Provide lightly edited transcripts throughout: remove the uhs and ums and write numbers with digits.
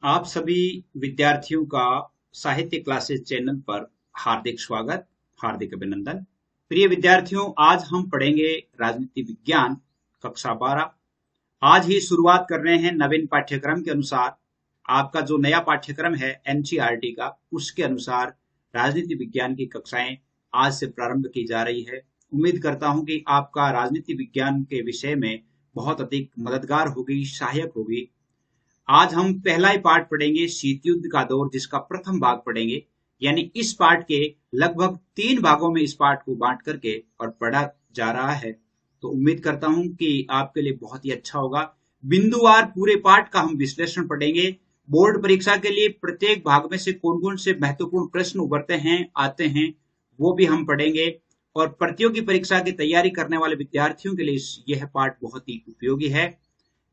आप सभी विद्यार्थियों का साहित्य क्लासेस चैनल पर हार्दिक स्वागत, हार्दिक अभिनंदन। प्रिय विद्यार्थियों, आज हम पढ़ेंगे राजनीति विज्ञान कक्षा 12। आज ही शुरुआत कर रहे हैं नवीन पाठ्यक्रम के अनुसार। आपका जो नया पाठ्यक्रम है एनसीईआरटी का, उसके अनुसार राजनीति विज्ञान की कक्षाएं आज से प्रारंभ की जा रही है। उम्मीद करता हूं कि आपका राजनीति विज्ञान के विषय में बहुत अधिक मददगार होगी, सहायक होगी। आज हम पहला ही पार्ट पढ़ेंगे, शीत युद्ध का दौर, जिसका प्रथम भाग पढ़ेंगे। यानी इस पार्ट के लगभग 3 भागों में इस पार्ट को बांट करके और पढ़ा जा रहा है। तो उम्मीद करता हूं कि आपके लिए बहुत ही अच्छा होगा। बिंदुवार पूरे पार्ट का हम विश्लेषण पढ़ेंगे। बोर्ड परीक्षा के लिए प्रत्येक भाग में से कौन कौन से महत्वपूर्ण प्रश्न उभरते हैं, आते हैं, वो भी हम पढ़ेंगे। और प्रतियोगी परीक्षा की तैयारी करने वाले विद्यार्थियों के लिए यह पार्ट बहुत ही उपयोगी है।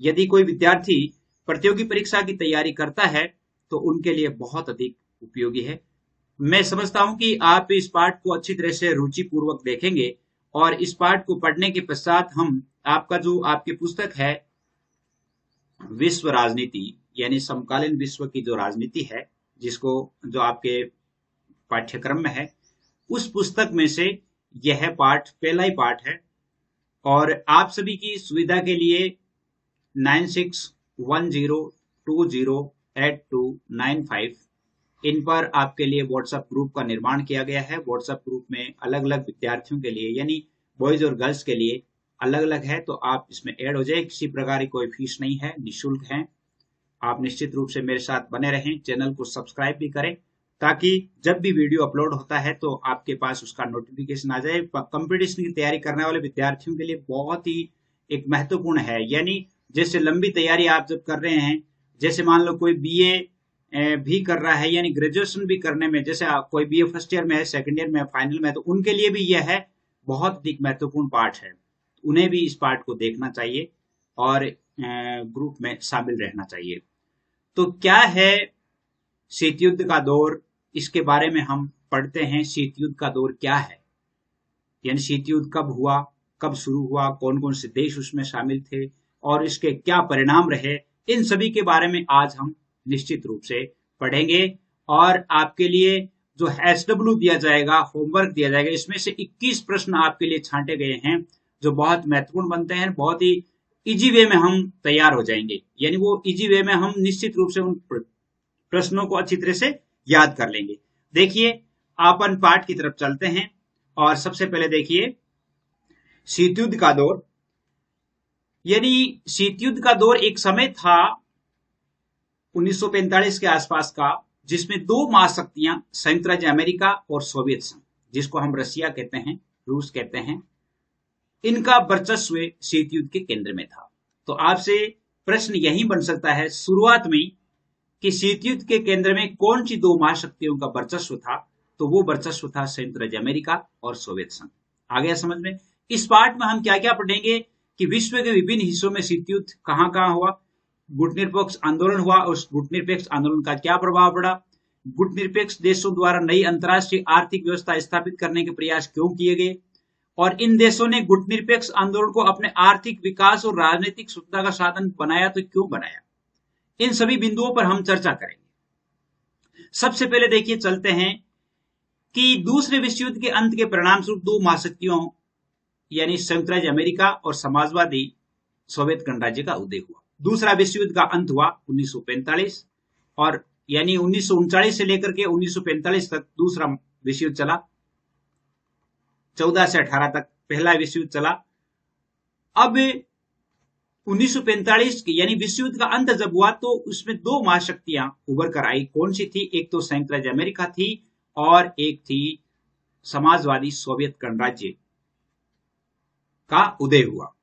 यदि कोई विद्यार्थी प्रतियोगी परीक्षा की तैयारी करता है तो उनके लिए बहुत अधिक उपयोगी है। मैं समझता हूं कि आप इस पाठ को अच्छी तरह से रुचिपूर्वक देखेंगे और इस पाठ को पढ़ने के पश्चात हम आपका जो आपकी पुस्तक है विश्व राजनीति, यानी समकालीन विश्व की जो राजनीति है, जिसको जो आपके पाठ्यक्रम में है, उस पुस्तक में से यह पाठ पहला ही पाठ है। और आप सभी की सुविधा के लिए 9610208295 इन पर आपके लिए व्हाट्सएप ग्रुप का निर्माण किया गया है। व्हाट्सएप ग्रुप में अलग अलग विद्यार्थियों के लिए, यानी बॉयज और गर्ल्स के लिए अलग अलग है, तो आप इसमें ऐड हो जाए। किसी प्रकार की कोई फीस नहीं है, निःशुल्क है। आप निश्चित रूप से मेरे साथ बने रहें, चैनल को सब्सक्राइब भी करें ताकि जब भी वीडियो अपलोड होता है तो आपके पास उसका नोटिफिकेशन आ जाए। कंपटीशन की तैयारी करने वाले विद्यार्थियों के लिए बहुत ही एक महत्वपूर्ण है। यानी जैसे लंबी तैयारी आप जब कर रहे हैं, जैसे मान लो कोई बीए भी कर रहा है, यानी ग्रेजुएशन भी करने में, जैसे कोई बीए फर्स्ट ईयर में है, सेकंड ईयर में, फाइनल में, तो उनके लिए भी यह है बहुत अधिक महत्वपूर्ण पार्ट है। उन्हें भी इस पार्ट को देखना चाहिए और ग्रुप में शामिल रहना चाहिए। तो क्या है शीत युद्ध का दौर, इसके बारे में हम पढ़ते हैं। शीत युद्ध का दौर क्या है, यानी शीत युद्ध कब हुआ, कब शुरू हुआ, कौन कौन से देश उसमें शामिल थे और इसके क्या परिणाम रहे, इन सभी के बारे में आज हम निश्चित रूप से पढ़ेंगे। और आपके लिए जो एसडब्ल्यू दिया जाएगा, होमवर्क दिया जाएगा, इसमें से 21 प्रश्न आपके लिए छांटे गए हैं जो बहुत महत्वपूर्ण बनते हैं। बहुत ही इजी वे में हम तैयार हो जाएंगे, यानी वो इजी वे में हम निश्चित रूप से उन प्रश्नों को अच्छी तरह से याद कर लेंगे। देखिए, अपन पाठ की तरफ चलते हैं और सबसे पहले देखिए शीत युद्ध का दौर। यानी शीत युद्ध का दौर एक समय था 1945 के आसपास का, जिसमें 2 महाशक्तियां, संयुक्त राज्य अमेरिका और सोवियत संघ, जिसको हम रशिया कहते हैं, रूस कहते हैं, इनका वर्चस्व शीत युद्ध के केंद्र में था। तो आपसे प्रश्न यही बन सकता है शुरुआत में कि शीत युद्ध के केंद्र में कौन सी 2 महाशक्तियों का वर्चस्व था। तो वो वर्चस्व था संयुक्त राज्य अमेरिका और सोवियत संघ। आ गया समझ में। इस पार्ट में हम क्या क्या पढ़ेंगे कि विश्व के विभिन्न हिस्सों में शीत युद्ध कहां कहां हुआ, गुटनिरपेक्ष आंदोलन हुआ और उस गुटनिरपेक्ष आंदोलन का क्या प्रभाव पड़ा, गुटनिरपेक्ष देशों द्वारा नई अंतर्राष्ट्रीय आर्थिक व्यवस्था स्थापित करने के प्रयास क्यों किए गए, और इन देशों ने गुटनिरपेक्ष आंदोलन को अपने आर्थिक विकास और राजनीतिक सुविधा का साधन बनाया तो क्यों बनाया। इन सभी बिंदुओं पर हम चर्चा करेंगे। सबसे पहले देखिए, चलते हैं कि दूसरे विश्व युद्ध के अंत के परिणाम स्वरूप 2 महाशक्तियों, यानी संयुक्त राज्य अमेरिका और समाजवादी सोवियत गणराज्य का उदय हुआ। दूसरा विश्व युद्ध का अंत हुआ 1945, और यानी 1939 से लेकर के 1945 तक दूसरा विश्व युद्ध चला। 14 से 18 तक पहला विश्व युद्ध चला। अब 1945 की यानी विश्व युद्ध का अंत जब हुआ तो उसमें 2 महाशक्तियां उभर कर आई। कौन सी थी? एक तो संयुक्त राज्य अमेरिका थी और एक थी समाजवादी सोवियत गणराज्य का उदय हुआ।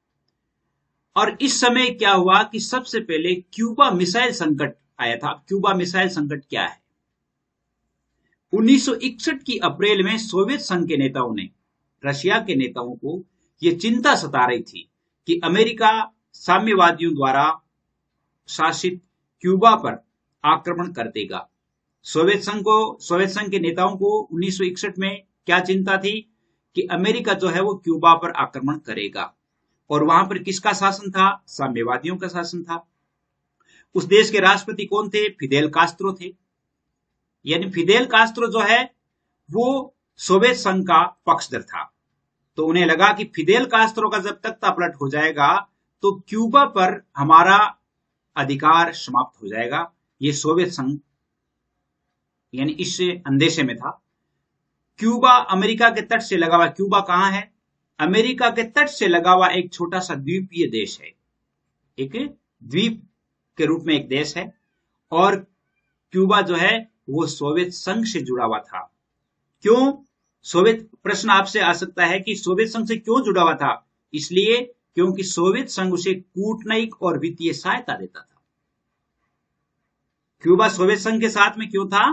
और इस समय क्या हुआ कि सबसे पहले क्यूबा मिसाइल संकट आया था। क्यूबा मिसाइल संकट क्या है? 1961 की अप्रैल में सोवियत संघ के नेताओं ने, रशिया के नेताओं को यह चिंता सता रही थी कि अमेरिका साम्यवादियों द्वारा शासित क्यूबा पर आक्रमण कर देगा। सोवियत संघ के नेताओं को 1961 में क्या चिंता थी कि अमेरिका जो है वो क्यूबा पर आक्रमण करेगा, और वहां पर किसका शासन था? साम्यवादियों का शासन था। उस देश के राष्ट्रपति कौन थे? फिदेल कास्त्रो थे। यानी फिदेल कास्त्रो जो है वो सोवियत संघ का पक्षधर था। तो उन्हें लगा कि फिदेल कास्त्रो का जब तख्ता पलट हो जाएगा तो क्यूबा पर हमारा अधिकार समाप्त हो जाएगा। ये सोवियत संघ यानी इस अंदेशे में था। क्यूबा अमेरिका के तट से लगा हुआ, क्यूबा कहां है? अमेरिका के तट से लगा हुआ एक छोटा सा द्वीपीय देश है, एक द्वीप के रूप में एक देश है। और क्यूबा जो है वो सोवियत संघ से जुड़ा हुआ था। क्यों? सोवियत, प्रश्न आपसे आ सकता है कि सोवियत संघ से क्यों जुड़ा हुआ था? इसलिए क्योंकि सोवियत संघ उसे कूटनैतिक और वित्तीय सहायता देता था। क्यूबा सोवियत संघ के साथ में क्यों था?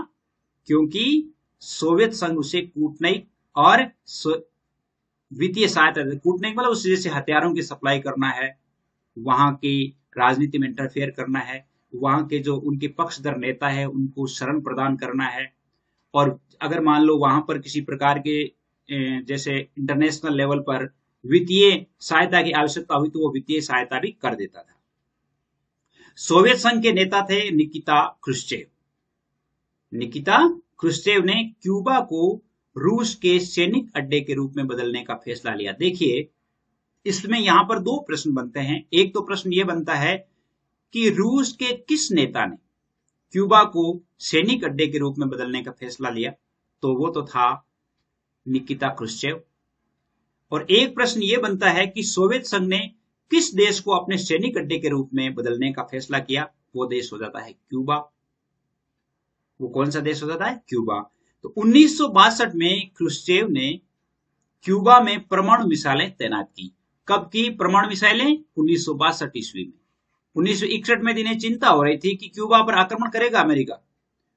क्योंकि सोवियत संघ उसे कूटनैतिक और वित्तीय सहायता देता। कूटनैतिक मतलब उसे जैसे हथियारों की सप्लाई करना है, वहां की राजनीति में इंटरफेयर करना है, वहां के जो उनके पक्षधर नेता है उनको शरण प्रदान करना है। और अगर मान लो वहां पर किसी प्रकार के जैसे इंटरनेशनल लेवल पर वित्तीय सहायता की आवश्यकता हुई तो वो वित्तीय सहायता भी कर देता था। सोवियत संघ के नेता थे निकिता क्रुश्चेव। निकिता क्रुश्चेव ने क्यूबा को रूस के सैनिक अड्डे के रूप में बदलने का फैसला लिया। देखिए, इसमें यहां पर दो प्रश्न बनते हैं। एक तो प्रश्न यह बनता है कि रूस के किस नेता ने क्यूबा को सैनिक अड्डे के रूप में बदलने का फैसला लिया? तो वो तो था निकिता क्रुश्चेव। और एक प्रश्न यह बनता है कि सोवियत संघ ने किस देश को अपने सैनिक अड्डे के रूप में बदलने का फैसला किया? वो देश हो जाता है क्यूबा। वो कौन सा देश हो जाता है? क्यूबा। तो 1962 में क्रुश्चेव ने क्यूबा में परमाणु मिसाइलें तैनात की। कब की परमाणु मिसाइलें? 1962 ईस्वी में। 1961 में इन्हें चिंता हो रही थी कि क्यूबा पर आक्रमण करेगा अमेरिका,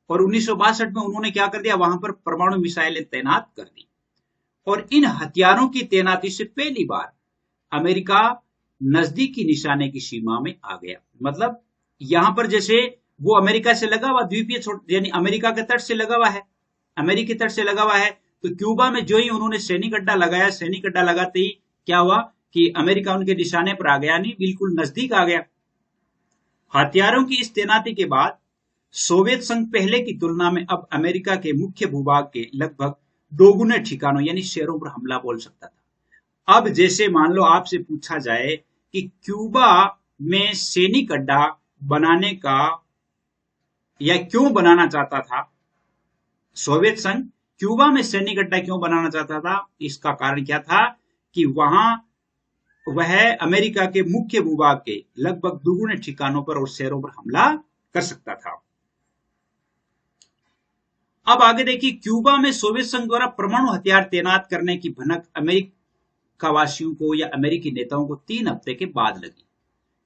और 1962 में उन्होंने क्या कर दिया? वहां पर परमाणु मिसाइलें तैनात कर दी। और इन हथियारों की तैनाती से पहली बार अमेरिका नजदीकी निशाने की सीमा में आ गया। मतलब यहां पर जैसे वो अमेरिका से लगा हुआ द्वीपीय, यानी अमेरिका के तट से लगा हुआ है, अमेरिकी तट से लगा हुआ है। तो क्यूबा में जो ही उन्होंने सैनिक अड्डा लगाया, सैनिक अड्डा लगाते ही क्या हुआ कि अमेरिका उनके निशाने पर आ गया, नहीं बिल्कुल नजदीक आ गया। हथियारों की इस तैनाती के बाद सोवियत संघ पहले की तुलना में अब अमेरिका के मुख्य भूभाग के लगभग दोगुने ठिकानों यानी शहरों पर हमला बोल सकता था। अब जैसे मान लो आपसे पूछा जाए कि क्यूबा में सैनिक अड्डा बनाने का या क्यों बनाना चाहता था सोवियत संघ, क्यूबा में सैनिक अड्डा क्यों बनाना चाहता था? इसका कारण क्या था कि वहां वह अमेरिका के मुख्य भूभाग के लगभग दुगुने ठिकानों पर और शहरों पर हमला कर सकता था। अब आगे देखिए, क्यूबा में सोवियत संघ द्वारा परमाणु हथियार तैनात करने की भनक अमेरिका वासियों को या अमेरिकी नेताओं को 3 हफ्ते के बाद लगी।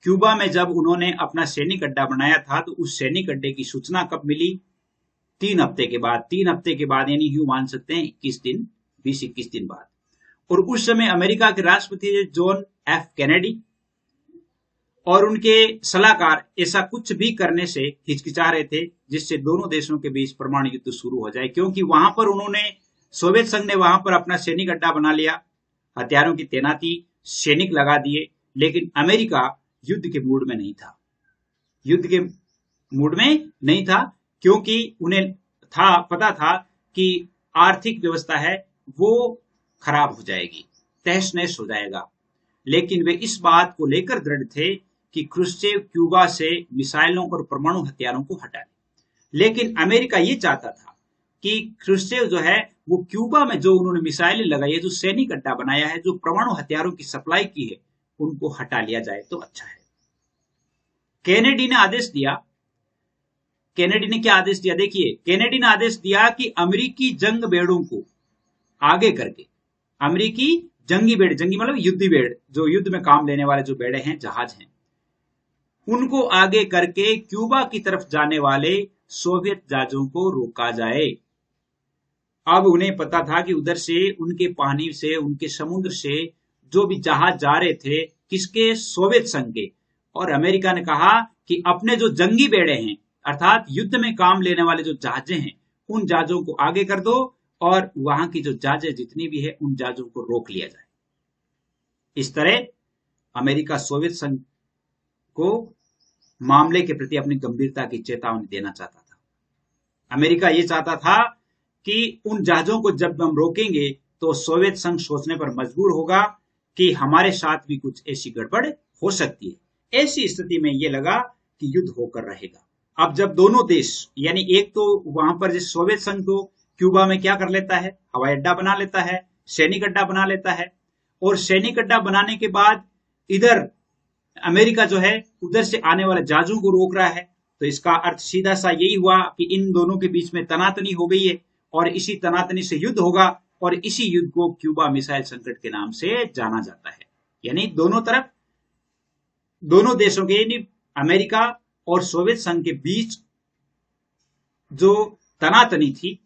क्यूबा में जब उन्होंने अपना सैनिक अड्डा बनाया था तो उस सैनिक अड्डे की सूचना कब मिली? 3 हफ्ते के बाद। 3 हफ्ते के बाद यानी यूं मान सकते हैं 21 दिन, 20-21 दिन बाद। और उस समय अमेरिका के राष्ट्रपति जॉन एफ कैनेडी और उनके सलाहकार ऐसा कुछ भी करने से हिचकिचा रहे थे जिससे दोनों देशों के बीच परमाणु युद्ध शुरू हो जाए, क्योंकि वहां पर उन्होंने, सोवियत संघ ने वहां पर अपना सैनिक अड्डा बना लिया, हथियारों की तैनाती, सैनिक लगा दिए, लेकिन अमेरिका युद्ध के मूड में नहीं था। युद्ध के मूड में नहीं था क्योंकि उन्हें पता था कि आर्थिक व्यवस्था है वो खराब हो जाएगी, तहस नहस हो जाएगा। लेकिन वे इस बात को लेकर दृढ़ थे कि क्रुश्चेव क्यूबा से मिसाइलों और परमाणु हथियारों को हटाए। लेकिन अमेरिका ये चाहता था कि क्रुश्चेव जो है वो क्यूबा में जो उन्होंने मिसाइलें लगाई है, जो सैनिक अड्डा बनाया है, जो परमाणु हथियारों की सप्लाई की है, उनको हटा लिया जाए तो अच्छा है। कैनेडी ने आदेश दिया। कैनेडी ने क्या आदेश दिया? देखिए, कैनेडी ने आदेश दिया कि अमेरिकी जंग बेड़ों को आगे करके, अमेरिकी जंगी बेड़, जंगी मतलब युद्धी बेड़, जो युद्ध में काम लेने वाले जो बेड़े हैं, जहाज हैं, उनको आगे करके क्यूबा की तरफ जाने वाले सोवियत जहाजों को रोका जाए। अब उन्हें पता था कि उधर से, उनके पानी से, उनके समुद्र से जो भी जहाज जा रहे थे, किसके? सोवियत संघ के। और अमेरिका ने कहा कि अपने जो जंगी बेड़े हैं, अर्थात युद्ध में काम लेने वाले जो जहाजें हैं, उन जहाजों को आगे कर दो और वहां की जो जहाजें जितनी भी है उन जहाजों को रोक लिया जाए। इस तरह अमेरिका सोवियत संघ को मामले के प्रति अपनी गंभीरता की चेतावनी देना चाहता था। अमेरिका ये चाहता था कि उन जहाजों को जब हम रोकेंगे तो सोवियत संघ सोचने पर मजबूर होगा कि हमारे साथ भी कुछ ऐसी गड़बड़ हो सकती है। ऐसी स्थिति में ये लगा कि युद्ध होकर रहेगा। अब जब दोनों देश, यानी एक तो वहां पर जिस सोवियत संघ तो क्यूबा में क्या कर लेता है, हवाई अड्डा बना लेता है, सैनिक अड्डा बना लेता है, और सैनिक अड्डा बनाने के बाद इधर अमेरिका जो है उधर से आने वाले जहाजों को रोक रहा है। तो इसका अर्थ सीधा सा यही हुआ कि इन दोनों के बीच में तनातनी हो गई है और इसी तनातनी से युद्ध होगा, और इसी युद्ध को क्यूबा मिसाइल संकट के नाम से जाना जाता है। यानी दोनों तरफ, दोनों देशों के, यानी अमेरिका और सोवियत संघ के बीच जो तनातनी थी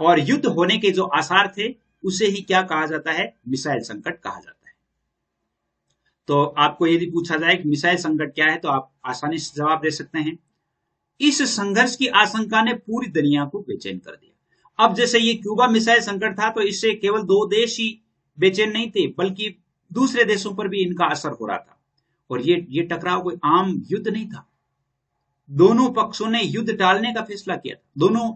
और युद्ध होने के जो आसार थे, उसे ही क्या कहा जाता है, मिसाइल संकट कहा जाता है। तो आपको यदि पूछा जाए कि मिसाइल संकट क्या है, तो आप आसानी से जवाब दे सकते हैं। इस संघर्ष की आशंका ने पूरी दुनिया को बेचैन कर दिया। अब जैसे ये क्यूबा मिसाइल संकट था, तो इससे केवल दो देश ही बेचैन नहीं थे, बल्कि दूसरे देशों पर भी इनका असर हो रहा था। और ये टकराव कोई आम युद्ध नहीं था। दोनों पक्षों ने युद्ध टालने का फैसला किया था। दोनों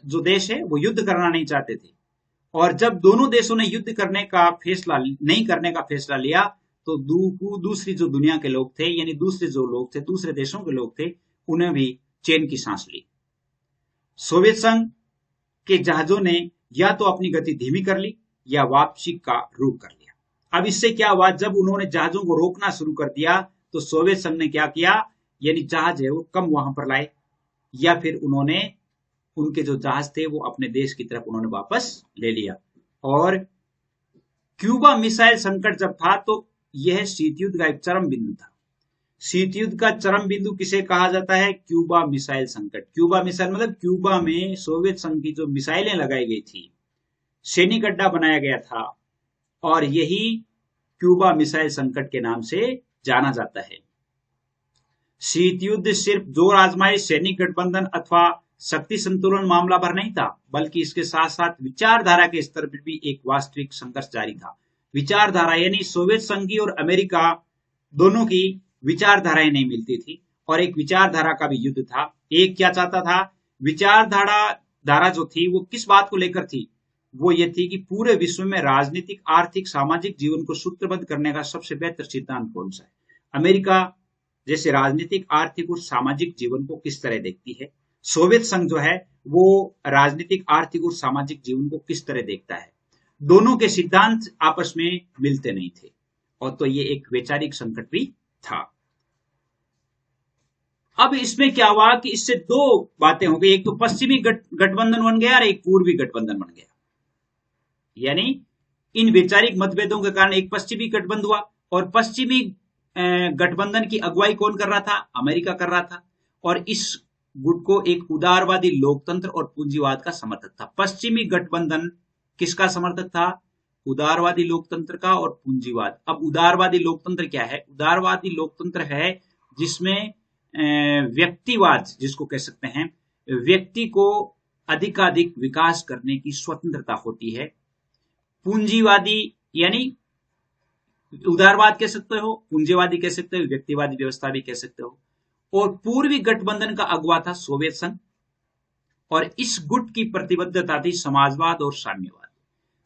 जो देश है वो युद्ध करना नहीं चाहते थे, और जब दोनों देशों ने युद्ध करने का फैसला नहीं करने का फैसला लिया, तो दूसरी जो दुनिया के लोग थे, यानी दूसरे जो लोग थे, दूसरे देशों के लोग थे, उन्हें भी चैन की सांस ली। सोवियत संघ के जहाजों ने या तो अपनी गति धीमी कर ली या वापसी का रुख कर लिया। अब इससे क्या हुआ, जब उन्होंने जहाजों को रोकना शुरू कर दिया, तो सोवियत संघ ने क्या किया, यानी जहाज है वो कम वहां पर लाए, या फिर उन्होंने उनके जो जहाज थे वो अपने देश की तरफ उन्होंने वापस ले लिया। और क्यूबा मिसाइल संकट जब था, तो यह शीत युद्ध का एक चरम बिंदु था। शीत युद्ध का चरम बिंदु किसे कहा जाता है, क्यूबा मिसाइल संकट। क्यूबा मिसाइल मतलब क्यूबा में सोवियत संघ की जो मिसाइलें लगाई गई थी, सैनिक अड्डा बनाया गया था, और यही क्यूबा मिसाइल संकट के नाम से जाना जाता है। शीत युद्ध सिर्फ जोर आजमाइश, सैनिक गठबंधन अथवा शक्ति संतुलन मामला भर नहीं था, बल्कि इसके साथ साथ विचारधारा के स्तर पर भी एक वास्तविक संघर्ष जारी था। विचारधारा यानी सोवियत संघ की और अमेरिका दोनों की विचारधाराएं नहीं मिलती थी, और एक विचारधारा का भी युद्ध था। एक क्या चाहता था, विचारधारा जो थी वो किस बात को लेकर थी, वो ये थी कि पूरे विश्व में राजनीतिक, आर्थिक, सामाजिक जीवन को सूत्रबद्ध करने का सबसे बेहतर सिद्धांत कौन सा है। अमेरिका जैसे राजनीतिक, आर्थिक और सामाजिक जीवन को किस तरह देखती है, सोवियत संघ जो है वो राजनीतिक, आर्थिक और सामाजिक जीवन को किस तरह देखता है। दोनों के सिद्धांत आपस में मिलते नहीं थे, और तो ये एक वैचारिक संकट भी था। अब इसमें क्या हुआ कि इससे दो बातें हो गई, एक तो पश्चिमी गठबंधन बन गया और एक पूर्वी गठबंधन बन गया। यानी इन वैचारिक मतभेदों के कारण एक पश्चिमी गठबंधन हुआ, और पश्चिमी गठबंधन की अगुवाई कौन कर रहा था, अमेरिका कर रहा था। और इस गुट को एक उदारवादी लोकतंत्र और पूंजीवाद का समर्थक था। पश्चिमी गठबंधन किसका समर्थक था, उदारवादी लोकतंत्र का और पूंजीवाद। अब उदारवादी लोकतंत्र क्या है, उदारवादी लोकतंत्र है जिसमें व्यक्तिवाद, जिसको कह सकते हैं, व्यक्ति को अधिकाधिक विकास करने की स्वतंत्रता होती है। पूंजीवादी यानी उदारवाद कह सकते हो, पूंजीवादी कह सकते हो, व्यक्तिवादी व्यवस्था भी कह सकते हो। और पूर्वी गठबंधन का अगुवा था सोवियत संघ, और इस गुट की प्रतिबद्धता थी समाजवाद और साम्यवाद।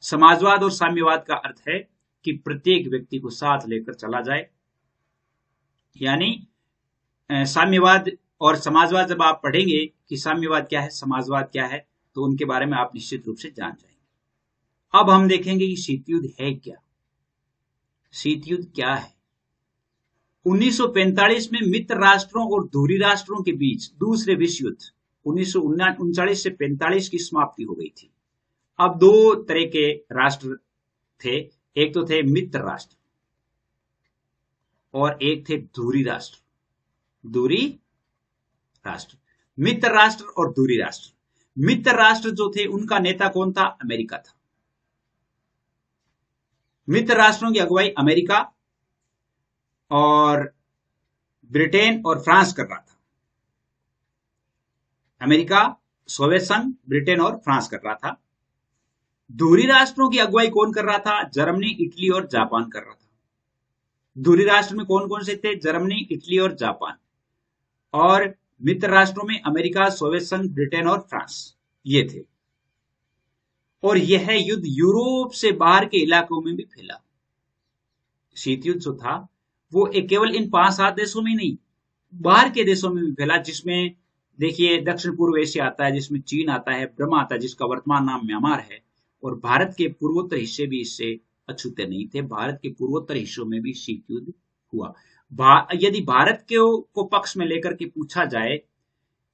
समाजवाद और साम्यवाद का अर्थ है कि प्रत्येक व्यक्ति को साथ लेकर चला जाए। यानी साम्यवाद और समाजवाद जब आप पढ़ेंगे कि साम्यवाद क्या है, समाजवाद क्या है, तो उनके बारे में आप निश्चित रूप से जान जाएंगे। अब हम देखेंगे कि शीत युद्ध है क्या। शीत युद्ध क्या है। 1945 में मित्र राष्ट्रों और धुरी राष्ट्रों के बीच दूसरे विश्व युद्ध 1939 से 45 की समाप्ति हो गई थी। अब दो तरह के राष्ट्र थे, एक तो थे मित्र राष्ट्र और एक थे धुरी राष्ट्र। धुरी राष्ट्र, मित्र राष्ट्र और धुरी राष्ट्र। मित्र राष्ट्र जो थे उनका नेता कौन था, अमेरिका था। मित्र राष्ट्रों की अगुवाई अमेरिका और ब्रिटेन और फ्रांस कर रहा था। अमेरिका, सोवियत संघ, ब्रिटेन और फ्रांस कर रहा था। धुरी राष्ट्रों की अगुवाई कौन कर रहा था, जर्मनी, इटली और जापान कर रहा था। धुरी राष्ट्र में कौन कौन से थे? जर्मनी, इटली और जापान। और मित्र राष्ट्रों में अमेरिका, सोवियत संघ, ब्रिटेन और फ्रांस, ये थे। और यह युद्ध यूरोप से बाहर के इलाकों में भी फैला। शीत युद्ध जो था वो केवल इन 5-7 देशों में नहीं, बाहर के देशों में भी फैला, जिसमें देखिए दक्षिण पूर्व एशिया आता है, जिसमें चीन आता है, ब्रह्मा आता है, जिसका वर्तमान नाम म्यांमार है। और भारत के पूर्वोत्तर हिस्से भी इससे अछूते नहीं थे। भारत के पूर्वोत्तर हिस्सों में भी शीत युद्ध हुआ। यदि भारत को पक्ष में लेकर के पूछा जाए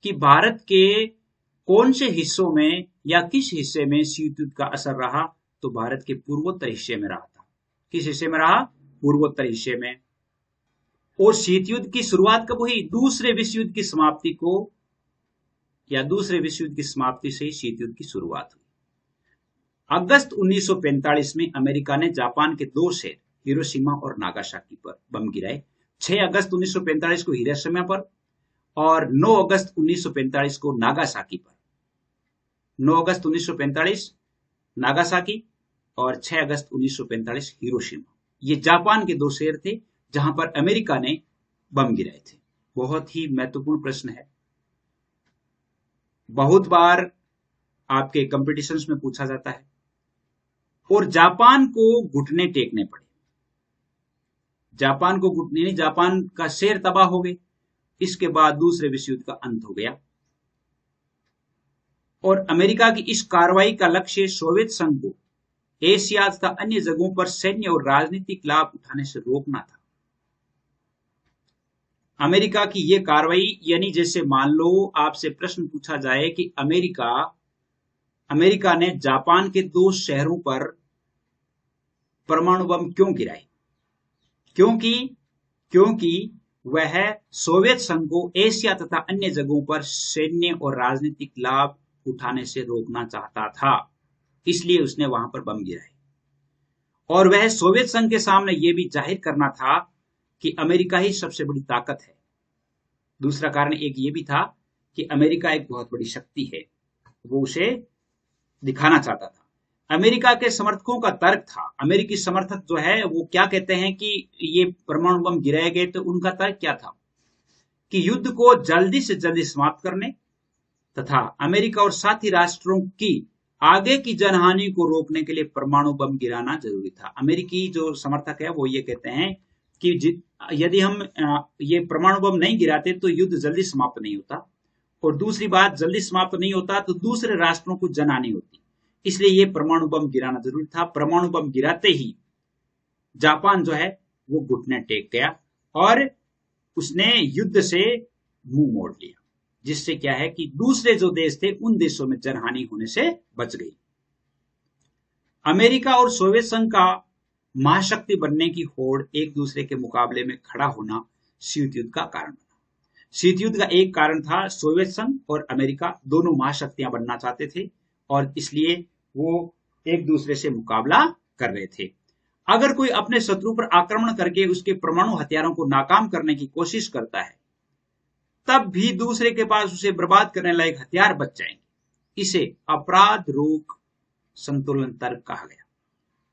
कि भारत के कौन से हिस्सों में या किस हिस्से में शीत युद्ध का असर रहा, तो भारत के पूर्वोत्तर हिस्से में रहा था। किस हिस्से में रहा? पूर्वोत्तर हिस्से में। और शीत युद्ध की शुरुआत कब हुई? दूसरे विश्व युद्ध की समाप्ति को, या दूसरे विश्व युद्ध की समाप्ति से ही शीत युद्ध की शुरुआत हुई। अगस्त 1945 में अमेरिका ने जापान के 2 शहर हिरोशिमा और नागासाकी पर बम गिराए। 6 अगस्त 1945 को हिरोशिमा पर और 9 अगस्त 1945 को नागासाकी पर। 9 अगस्त 1945 नागासाकी और 6 अगस्त 1945 हिरोशिमा। ये जापान के 2 शहर थे जहां पर अमेरिका ने बम गिराए थे। बहुत ही महत्वपूर्ण प्रश्न है, बहुत बार आपके कंपटीशंस में पूछा जाता है। और जापान को घुटने टेकने पड़े। जापान को घुटने नहीं, जापान का शेर तबाह हो गए। इसके बाद दूसरे विश्व युद्ध का अंत हो गया। और अमेरिका की इस कार्रवाई का लक्ष्य सोवियत संघ को एशिया तथा अन्य जगहों पर सैन्य और राजनीतिक लाभ उठाने से रोकना था। अमेरिका की यह कार्रवाई, यानी जैसे मान लो आपसे प्रश्न पूछा जाए कि अमेरिका ने जापान के 2 शहरों पर परमाणु बम क्यों गिराए? क्योंकि वह सोवियत संघ को एशिया तथा अन्य जगहों पर सैन्य और राजनीतिक लाभ उठाने से रोकना चाहता था, इसलिए उसने वहां पर बम गिराए। और वह सोवियत संघ के सामने यह भी जाहिर करना था कि अमेरिका ही सबसे बड़ी ताकत है। दूसरा कारण एक ये भी था कि अमेरिका एक बहुत बड़ी शक्ति है, वो उसे दिखाना चाहता था। अमेरिका के समर्थकों का तर्क था, अमेरिकी समर्थक जो है वो क्या कहते हैं कि ये परमाणु बम गिराए गए, तो उनका तर्क क्या था कि युद्ध को जल्दी से जल्दी समाप्त करने तथा अमेरिका और साथी राष्ट्रों की आगे की जनहानि को रोकने के लिए परमाणु बम गिराना जरूरी था। अमेरिकी जो समर्थक है वो ये कहते हैं कि यदि हम ये परमाणु बम नहीं गिराते तो युद्ध जल्दी समाप्त नहीं होता, और दूसरी बात, जल्दी समाप्त नहीं होता तो दूसरे राष्ट्रों को जनहानि होती, इसलिए ये परमाणु बम गिराना जरूरी था। परमाणु बम गिराते ही जापान जो है वो घुटने टेक गया और उसने युद्ध से मुंह मोड़ लिया, जिससे क्या है कि दूसरे जो देश थे उन देशों में जनहानि होने से बच गई। अमेरिका और सोवियत संघ का महाशक्ति बनने की होड़ एक दूसरे के मुकाबले में खड़ा होना शीत युद्ध का कारण बना। शीत युद्ध का एक कारण था सोवियत संघ और अमेरिका दोनों महाशक्तियां बनना चाहते थे और इसलिए वो एक दूसरे से मुकाबला कर रहे थे। अगर कोई अपने शत्रु पर आक्रमण करके उसके परमाणु हथियारों को नाकाम करने की कोशिश करता है, तब भी दूसरे के पास उसे बर्बाद करने लायक हथियार बच जाएंगे। इसे अपराध रोक संतुलन तर्क कहा गया।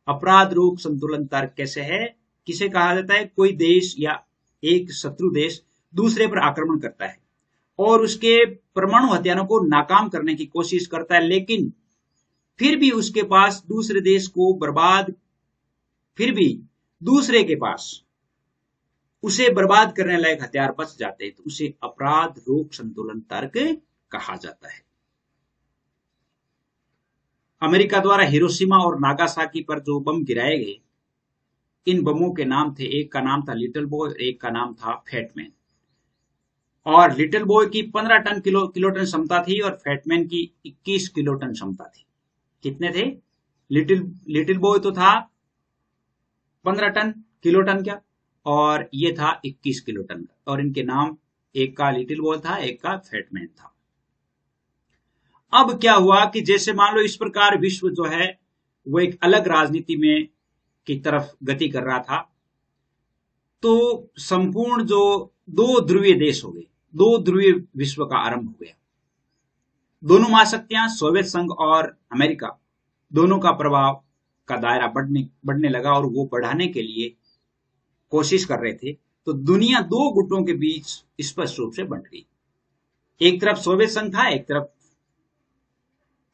अपराध रोक संतुलन तर्क कैसे है, किसे कहा जाता है? कोई देश या एक शत्रु देश दूसरे पर आक्रमण करता है और उसके परमाणु हथियारों को नाकाम करने की कोशिश करता है, लेकिन फिर भी उसके पास दूसरे देश को फिर भी दूसरे के पास उसे बर्बाद करने लायक हथियार बच जाते हैं, तो उसे अपराध रोक संतुलन तर्क कहा जाता है। अमेरिका द्वारा हिरोशिमा और नागासाकी पर जो बम गिराए गए, इन बमों के नाम थे, एक का नाम था लिटिल बॉय और एक का नाम था फैटमैन। और लिटिल बॉय की 15 टन किलोटन क्षमता थी और फैटमैन की 21 किलोटन क्षमता थी। कितने थे? लिटिल बॉय तो था 15 टन किलोटन क्या, और ये था 21 किलोटन का, और इनके नाम, एक का लिटिल बॉय था, एक का फैटमैन था। अब क्या हुआ कि जैसे मान लो इस प्रकार विश्व जो है वो एक अलग राजनीति में की तरफ गति कर रहा था, तो संपूर्ण जो 2 ध्रुवीय देश हो गए, 2 ध्रुवीय विश्व का आरंभ हो गया। दोनों महाशक्तियां सोवियत संघ और अमेरिका, दोनों का प्रभाव का दायरा बढ़ने लगा और वो बढ़ाने के लिए कोशिश कर रहे थे, तो दुनिया दो गुटों के बीच स्पष्ट रूप से बंट गई। एक तरफ सोवियत संघ था, एक तरफ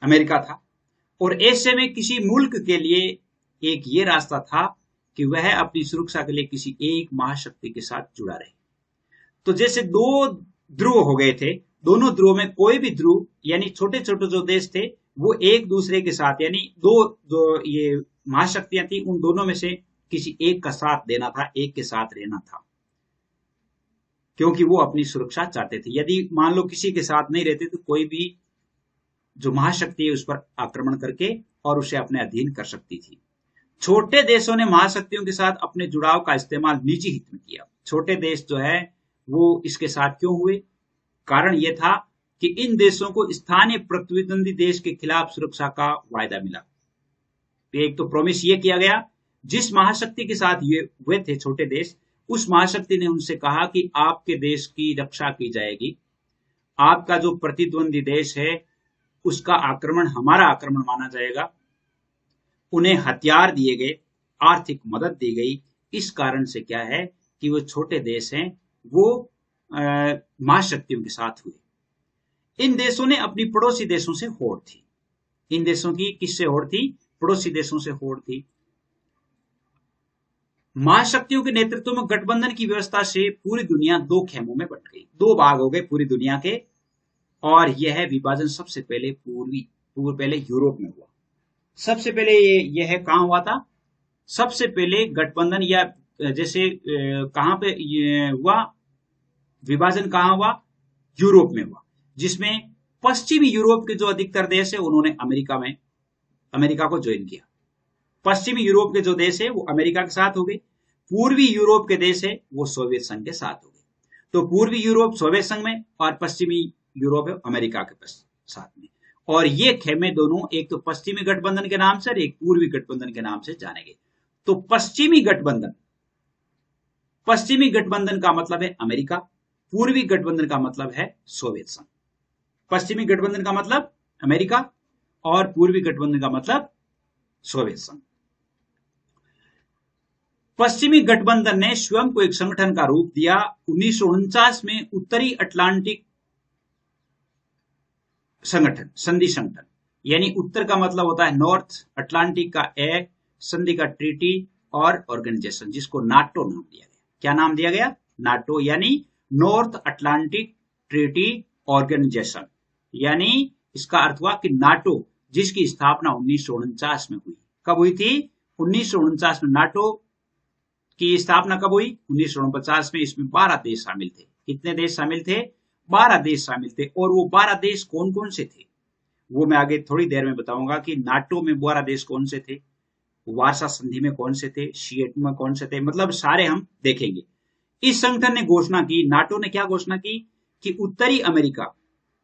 अमेरिका था। और ऐसे में किसी मुल्क के लिए एक ये रास्ता था कि वह अपनी सुरक्षा के लिए किसी एक महाशक्ति के साथ जुड़ा रहे। तो जैसे दो ध्रुव हो गए थे, दोनों ध्रुव में कोई भी ध्रुव यानी छोटे छोटे जो देश थे वो एक दूसरे के साथ, यानी दो जो ये महाशक्तियां थी उन दोनों में से किसी एक का साथ देना था, एक के साथ रहना था, क्योंकि वो अपनी सुरक्षा चाहते थे। यदि मान लो किसी के साथ नहीं रहते तो कोई भी जो महाशक्ति है उस पर आक्रमण करके और उसे अपने अधीन कर सकती थी। छोटे देशों ने महाशक्तियों के साथ अपने जुड़ाव का इस्तेमाल निजी हित में किया। छोटे देश जो है वो इसके साथ क्यों हुए? कारण यह था कि इन देशों को स्थानीय प्रतिद्वंदी देश के खिलाफ सुरक्षा का वायदा मिला। एक तो प्रॉमिस ये किया गया, जिस महाशक्ति के साथ ये हुए थे छोटे देश, उस महाशक्ति ने उनसे कहा कि आपके देश की रक्षा की जाएगी, आपका जो प्रतिद्वंदी देश है उसका आक्रमण हमारा आक्रमण माना जाएगा। उन्हें हथियार दिए गए, आर्थिक मदद दी गई। इस कारण से क्या है कि वो छोटे देश हैं वो महाशक्तियों के साथ हुए। इन देशों ने अपनी पड़ोसी देशों से होड़ थी। इन देशों की किससे होड़ थी? पड़ोसी देशों से होड़ थी। महाशक्तियों के नेतृत्व में गठबंधन की व्यवस्था से पूरी दुनिया दो खेमों में बंट गई, दो भाग हो गए पूरी दुनिया के। और यह विभाजन सबसे पहले पहले यूरोप में हुआ। सबसे पहले यह कहां हुआ था? सबसे पहले गठबंधन या जैसे कहां पे हुआ विभाजन? कहां हुआ? यूरोप में हुआ, जिसमें पश्चिमी यूरोप के जो अधिकतर देश है उन्होंने अमेरिका को ज्वाइन किया। पश्चिमी यूरोप के जो देश है वो अमेरिका के साथ हो गए। पूर्वी यूरोप के देश है वो सोवियत संघ के साथ हो गए। तो पूर्वी यूरोप सोवियत संघ में और पश्चिमी यूरोप है अमेरिका के साथ में। और ये खेमे दोनों एक तो पश्चिमी गठबंधन के नाम से और एक पूर्वी गठबंधन के नाम से जाने गए। तो पश्चिमी गठबंधन का मतलब है अमेरिका, पूर्वी गठबंधन का मतलब है सोवियत संघ। पश्चिमी गठबंधन का मतलब अमेरिका और पूर्वी गठबंधन का मतलब सोवियत संघ। पश्चिमी गठबंधन ने स्वयं को एक संगठन का रूप दिया। 1949 में उत्तरी अटलांटिक संधि संगठन, यानी उत्तर का मतलब होता है नॉर्थ, अटलांटिक का एक्ट, संधि का ट्रीटी और ऑर्गेनाइजेशन, जिसको नाटो नाम दिया गया। क्या नाम दिया गया? नाटो, यानी नॉर्थ अटलांटिक ट्रीटी ऑर्गेनाइजेशन। यानी इसका अर्थ हुआ कि नाटो, जिसकी स्थापना 1949 में हुई। कब हुई थी? 1949 में। नाटो की स्थापना कब हुई? 1949 में। इसमें 12 देश शामिल थे। कितने देश शामिल थे? 12 देश शामिल थे। और वो 12 देश कौन कौन से थे वो मैं आगे थोड़ी देर में बताऊंगा कि नाटो में 12 देश कौन से थे, वार्सा संधि में कौन से थे, सीएटू में कौन से थे, मतलब सारे हम देखेंगे। इस संगठन ने घोषणा की, नाटो ने क्या घोषणा की कि उत्तरी अमेरिका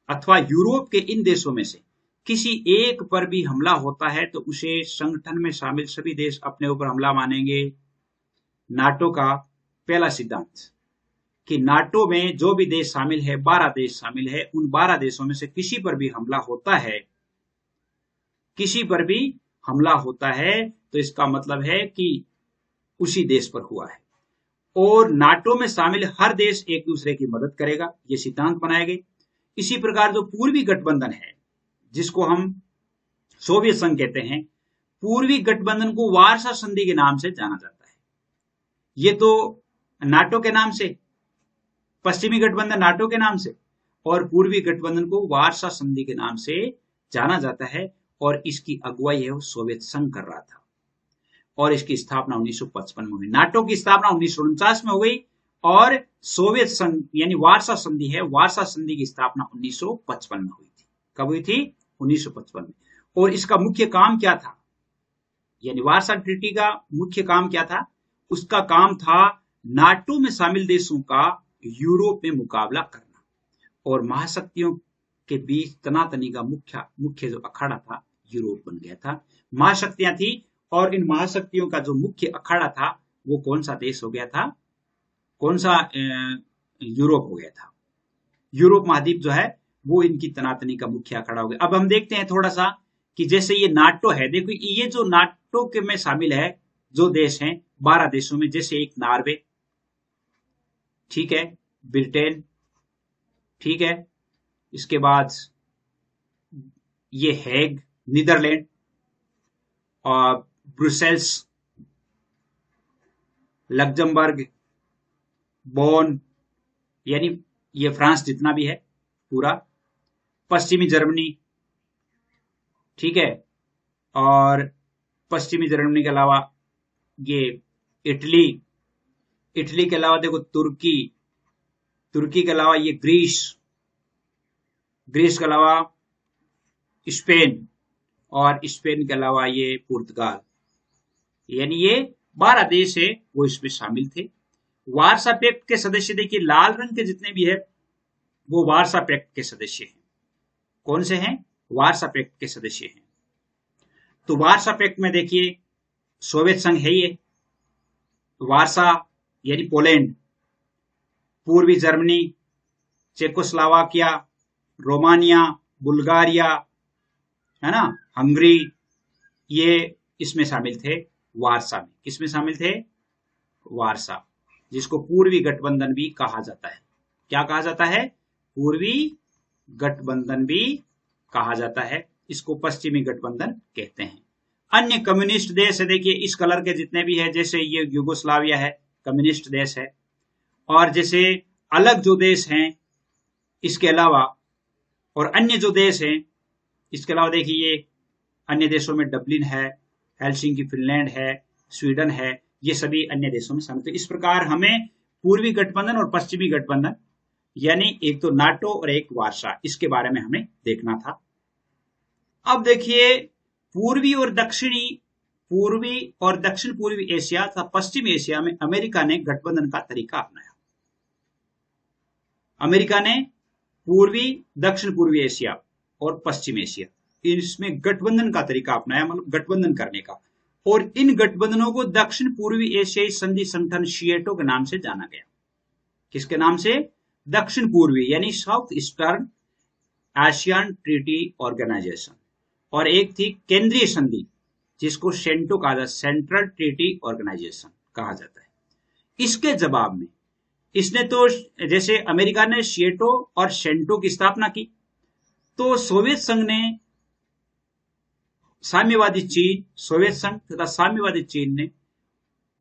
अथवा यूरोप के इन देशों में से किसी एक पर भी हमला होता है तो उसे संगठन में शामिल सभी देश अपने ऊपर हमला मानेंगे। नाटो का पहला सिद्धांत कि नाटो में जो भी देश शामिल है, 12 देश शामिल है, उन 12 देशों में से किसी पर भी हमला होता है तो इसका मतलब है कि उसी देश पर हुआ है। और नाटो में शामिल हर देश एक दूसरे की मदद करेगा, ये सिद्धांत बनाए गए। इसी प्रकार जो पूर्वी गठबंधन है, जिसको हम सोवियत संघ कहते हैं, पूर्वी गठबंधन को वार्सा संधि के नाम से जाना जाता है। ये तो नाटो के नाम से, पश्चिमी गठबंधन नाटो के नाम से और पूर्वी गठबंधन को वार्सा संधि के नाम से जाना जाता है। और इसकी अगुवाई है वो सोवियत संघ कर रहा था। और इसकी स्थापना 1955 में हुई। नाटो की स्थापना 1949 में हो गई और सोवियत संघ यानी वार्सा संधि है, वार्सा संधि की स्थापना 1955 में हुई थी। कब हुई थी? 1955 में। और इसका मुख्य काम क्या था? यानी वार्सा ट्रीटी का मुख्य काम क्या था? उसका काम था नाटो में शामिल देशों का यूरोप में मुकाबला करना। और महाशक्तियों के बीच तनातनी का मुख्य जो अखाड़ा था यूरोप बन गया था। महाशक्तियां थी और इन महाशक्तियों का जो मुख्य अखाड़ा था वो कौन सा देश हो गया था? कौन सा? यूरोप हो गया था। यूरोप महाद्वीप जो है वो इनकी तनातनी का मुख्य अखाड़ा हो गया। अब हम देखते हैं थोड़ा सा कि जैसे ये नाटो है, देखो ये जो नाटो के में शामिल है जो देश हैं 12 देशों में, जैसे एक नॉर्वे, ठीक है, ब्रिटेन, ठीक है, इसके बाद ये हेग नीदरलैंड, और ब्रुसेल्स, लग्जमबर्ग, बोन, यानी ये फ्रांस जितना भी है पूरा, पश्चिमी जर्मनी, ठीक है, और पश्चिमी जर्मनी के अलावा ये इटली, इटली के अलावा देखो तुर्की, तुर्की के अलावा ये ग्रीस, ग्रीस के अलावा स्पेन, और स्पेन के अलावा ये पुर्तगाल, यानी ये 12 देश है वो इसमें शामिल थे। वारसा पैक्ट के सदस्य देखिए लाल रंग के जितने भी है वो वारसा पैक्ट के सदस्य हैं। कौन से हैं? वारसा पैक्ट के सदस्य हैं। तो वारसा पैक्ट में देखिए सोवियत संघ है ये, वारसा यानी पोलैंड, पूर्वी जर्मनी, चेकोस्लोवाकिया, रोमानिया, बुल्गारिया, है ना, हंगरी, ये इसमें शामिल थे वारसा में। किसमें शामिल थे? वारसा, जिसको पूर्वी गठबंधन भी कहा जाता है। क्या कहा जाता है? पूर्वी गठबंधन भी कहा जाता है, इसको पश्चिमी गठबंधन कहते हैं। अन्य कम्युनिस्ट देश है, देखिए इस कलर के जितने भी है, जैसे ये यूगोस्लाविया है, कम्युनिस्ट देश है। और जैसे अलग जो देश हैं इसके अलावा, और अन्य जो देश हैं इसके अलावा देखिए ये अन्य देशों में डबलिन है, हेलसिंकी फिनलैंड है, स्वीडन है, ये सभी अन्य देशों में शामिल। तो इस प्रकार हमें पूर्वी गठबंधन और पश्चिमी गठबंधन, यानी एक तो नाटो और एक वारसा, इसके बारे में हमें देखना था। अब देखिए पूर्वी और दक्षिण पूर्वी एशिया तथा पश्चिम एशिया में अमेरिका ने गठबंधन का तरीका अपनाया। अमेरिका ने पूर्वी, दक्षिण पूर्वी एशिया और पश्चिम एशिया, इसमें गठबंधन का तरीका अपनाया, मतलब गठबंधन करने का। और इन गठबंधनों को दक्षिण पूर्वी एशियाई संधि संगठन शिएटो के नाम से जाना गया। किसके नाम से? दक्षिण पूर्वी, यानी South Eastern Asian Treaty Organisation. और एक थी केंद्रीय संधि, जिसको सेंटो कहा जाता है, सेंट्रल ट्रीटी ऑर्गेनाइजेशन कहा जाता है। इसके जवाब में इसने तो, जैसे अमेरिका ने शिएटो और सेंटो की स्थापना की, तो सोवियत संघ ने, साम्यवादी चीन, सोवियत संघ तथा साम्यवादी चीन ने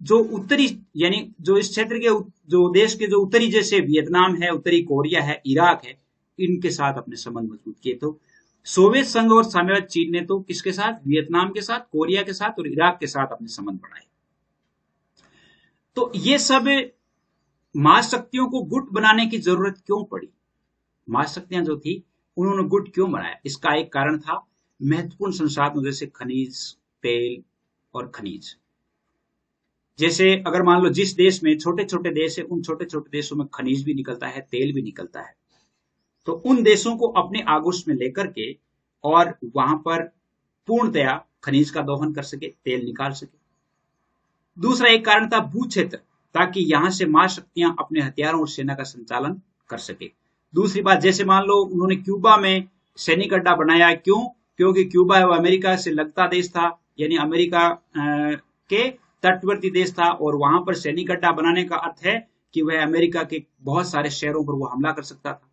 जो उत्तरी, यानी जो इस क्षेत्र के जो देश के जो उत्तरी, जैसे वियतनाम है, उत्तरी कोरिया है, इराक है, इनके साथ अपने संबंध मजबूत किए। तो सोवियत संघ और साम्यवादी चीन ने तो किसके साथ? वियतनाम के साथ, कोरिया के साथ और इराक के साथ अपने संबंध बढ़ाए। तो ये सब महाशक्तियों को गुट बनाने की जरूरत क्यों पड़ी? महाशक्तियां जो थी उन्होंने गुट क्यों बनाया? इसका एक कारण था महत्वपूर्ण संसाधनों जैसे खनिज, तेल और खनिज। जैसे अगर मान लो जिस देश में छोटे छोटे देश है, उन छोटे छोटे देशों में खनिज भी निकलता है, तेल भी निकलता है, तो उन देशों को अपने आगोश में लेकर के और वहां पर पूर्णतया खनिज का दोहन कर सके, तेल निकाल सके। दूसरा एक कारण था भू क्षेत्र, ताकि यहां से महाशक्तियां अपने हथियारों और सेना का संचालन कर सके। दूसरी बात, जैसे मान लो उन्होंने क्यूबा में सैनिक अड्डा बनाया, क्यों? क्योंकि क्यूबा है वो अमेरिका से लगता देश था, यानी अमेरिका के तटवर्ती देश था, और वहां पर सैनिक अड्डा बनाने का अर्थ है कि वह अमेरिका के बहुत सारे शहरों पर वो हमला कर सकता था।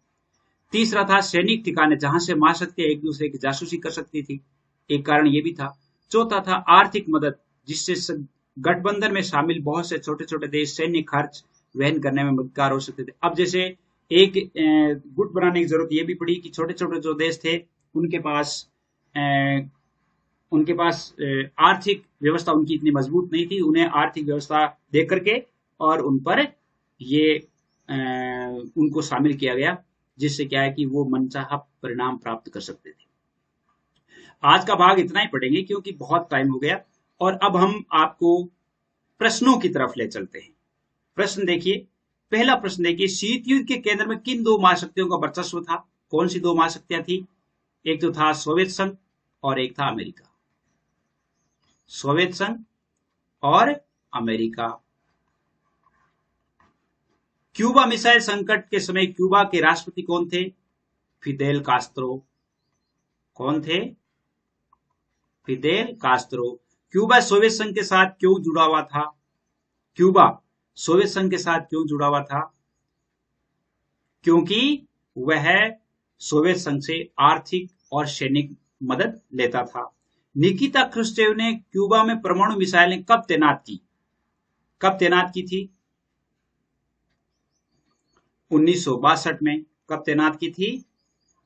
तीसरा था सैनिक ठिकाने, जहां से महाशक्तियां एक दूसरे की जासूसी कर सकती थी, एक कारण ये भी था। चौथा था आर्थिक मदद, जिससे गठबंधन में शामिल बहुत से छोटे छोटे देश सैन्य खर्च वहन करने में मददगार हो सकते थे। अब जैसे एक गुट बनाने की जरूरत ये भी पड़ी कि छोटे छोटे जो देश थे उनके पास आर्थिक व्यवस्था उनकी इतनी मजबूत नहीं थी, उन्हें आर्थिक व्यवस्था दे करके और उन पर ये उनको शामिल किया गया, जिससे क्या है कि वो मनचाहा परिणाम प्राप्त कर सकते थे। आज का भाग इतना ही पढ़ेंगे क्योंकि बहुत टाइम हो गया, और अब हम आपको प्रश्नों की तरफ ले चलते हैं। प्रश्न देखिए, पहला प्रश्न देखिए, शीत युद्ध के केंद्र में किन दो महाशक्तियों का वर्चस्व था? कौन सी दो महाशक्तियां थी? एक तो था सोवियत संघ और एक था अमेरिका। सोवियत संघ और अमेरिका। क्यूबा मिसाइल संकट के समय क्यूबा के राष्ट्रपति कौन थे? Fidel Castro. कौन थे? Fidel Castro. क्यूबा सोवियत संघ के साथ क्यों जुड़ा हुआ था? क्यूबा सोवियत संघ के साथ क्यों जुड़ा हुआ था? क्योंकि वह सोवियत संघ से आर्थिक और सैनिक मदद लेता था। निकिता क्रुश्चेव ने क्यूबा में परमाणु मिसाइलें कब तैनात की थी? 1962 में। कब तैनात की थी?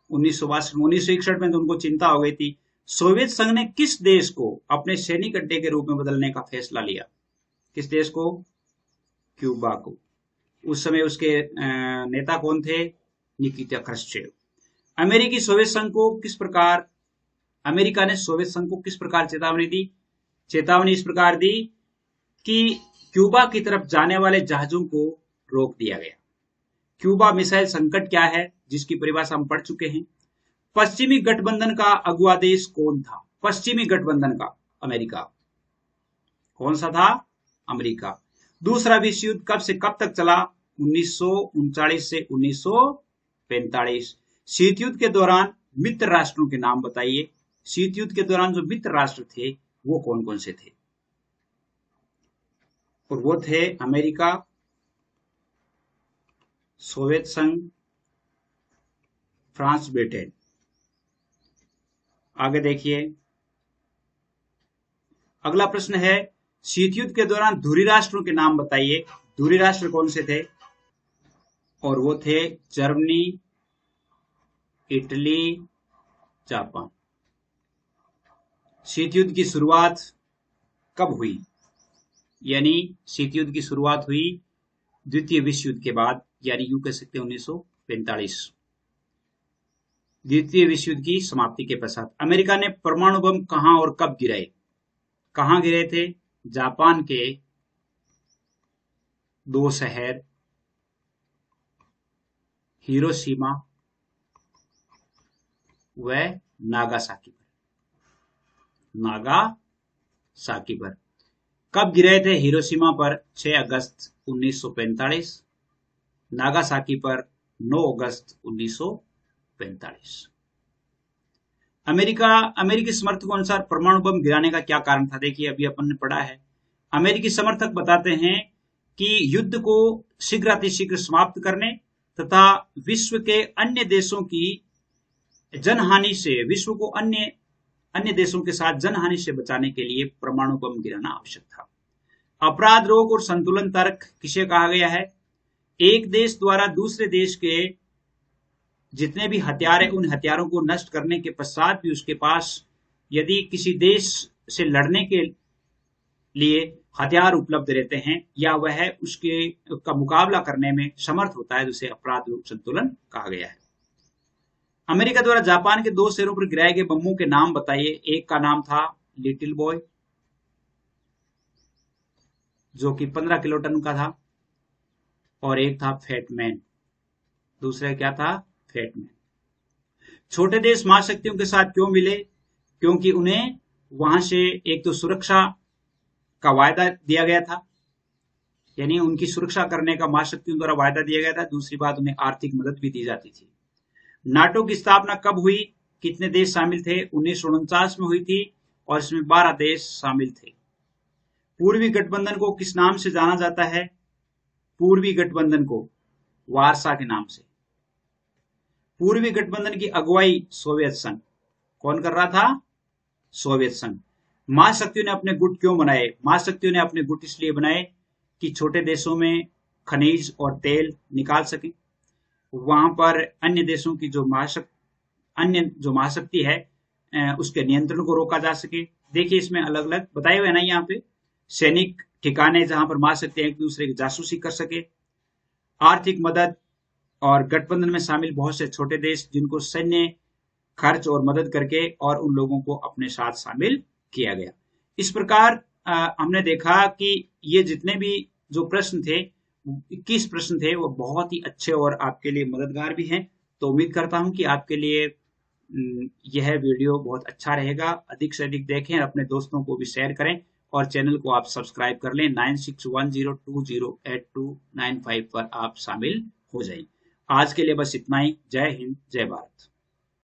1962। 1961 में तो उनको चिंता हो गई थी। सोवियत संघ ने किस देश को अपने सैनिक अड्डे के रूप में बदलने का फैसला लिया? किस देश को? क्यूबा को। उस समय उसके नेता कौन थे? निकिता क्रुश्चेव। अमेरिका ने सोवियत संघ को किस प्रकार चेतावनी दी? चेतावनी इस प्रकार दी कि क्यूबा की तरफ जाने वाले जहाजों को रोक दिया गया। क्यूबा मिसाइल संकट क्या है, जिसकी परिभाषा हम पढ़ चुके हैं। पश्चिमी गठबंधन का अगुवा देश कौन था? पश्चिमी गठबंधन का अमेरिका। कौन सा था? अमेरिका। दूसरा विश्व युद्ध कब से कब तक चला? 1939 से 1945। शीत युद्ध के दौरान मित्र राष्ट्रों के नाम बताइए। शीत युद्ध के दौरान जो मित्र राष्ट्र थे वो कौन कौन से थे? और वो थे अमेरिका, सोवियत संघ, फ्रांस, ब्रिटेन। आगे देखिए, अगला प्रश्न है, शीत युद्ध के दौरान धुरी राष्ट्रों के नाम बताइए। धुरी राष्ट्र कौन से थे? और वो थे जर्मनी, इटली, जापान। शीत युद्ध की शुरुआत कब हुई? यानी शीत युद्ध की शुरुआत हुई द्वितीय विश्व युद्ध के बाद, यानी यूं कह सकते हैं 1945। द्वितीय विश्व युद्ध की समाप्ति के पश्चात अमेरिका ने परमाणु बम कहां और कब गिराए? कहां गिरे थे? जापान के 2 शहर हिरोशिमा व नागासाकी पर। कब गिरे थे? हिरोशिमा पर 6 अगस्त 1945, नागासाकी पर 9 अगस्त 1945। अमेरिकी समर्थकों के अनुसार परमाणु बम गिराने का क्या कारण था? देखिए, अभी अपन ने पढ़ा है। अमेरिकी समर्थक बताते हैं कि युद्ध को शीघ्रातिशीघ्र समाप्त करने तथा विश्व के अन्य देशों की जनहानि से, विश्व को अन्य देशों के साथ जनहानि से बचाने के लिए परमाणु बम गिराना आवश्यक था। अपराध रोग और संतुलन तर्क किसे कहा गया है? एक देश द्वारा दूसरे देश के जितने भी हथियार है, उन हथियारों को नष्ट करने के पश्चात भी उसके पास यदि किसी देश से लड़ने के लिए हथियार उपलब्ध रहते हैं या वह उसके का मुकाबला करने में समर्थ होता है, जिसे अपराध रोग संतुलन कहा गया है। अमेरिका द्वारा जापान के 2 शहरों पर गिराए गए बमों के नाम बताइए। एक का नाम था लिटिल बॉय, जो कि 15 किलोटन का था, और एक था फैट मैन। दूसरा क्या था? Fat man. छोटे देश महाशक्तियों के साथ क्यों मिले? क्योंकि उन्हें वहां से एक तो सुरक्षा का वायदा दिया गया था, यानी उनकी सुरक्षा करने का महाशक्तियों द्वारा वायदा दिया गया था। दूसरी बात, उन्हें आर्थिक मदद भी दी जाती थी। नाटो की स्थापना कब हुई? कितने देश शामिल थे? 1949 में हुई थी और इसमें 12 देश शामिल थे। पूर्वी गठबंधन को किस नाम से जाना जाता है? पूर्वी गठबंधन को वारसा के नाम से। पूर्वी गठबंधन की अगुवाई सोवियत संघ। कौन कर रहा था? सोवियत संघ। महाशक्तियों ने अपने गुट क्यों बनाए? महाशक्तियों ने अपने गुट इसलिए बनाए कि छोटे देशों में खनिज और तेल निकाल सके, वहां पर अन्य देशों की जो महाशक्ति है उसके नियंत्रण को रोका जा सके। देखिए, इसमें अलग अलग बताए हुए ना, यहाँ पे सैनिक ठिकाने जहां पर महाशक्तियां एक दूसरे की जासूसी कर सके, आर्थिक मदद, और गठबंधन में शामिल बहुत से छोटे देश जिनको सैन्य खर्च और मदद करके और उन लोगों को अपने साथ शामिल किया गया। इस प्रकार हमने देखा कि ये जितने भी जो प्रश्न थे, 21 प्रश्न थे, वो बहुत ही अच्छे और आपके लिए मददगार भी हैं। तो उम्मीद करता हूं कि आपके लिए यह वीडियो बहुत अच्छा रहेगा। अधिक से अधिक देखें, अपने दोस्तों को भी शेयर करें और चैनल को आप सब्सक्राइब कर लें। 9610208295 पर आप शामिल हो जाएं। आज के लिए बस इतना ही। जय हिंद, जय भारत।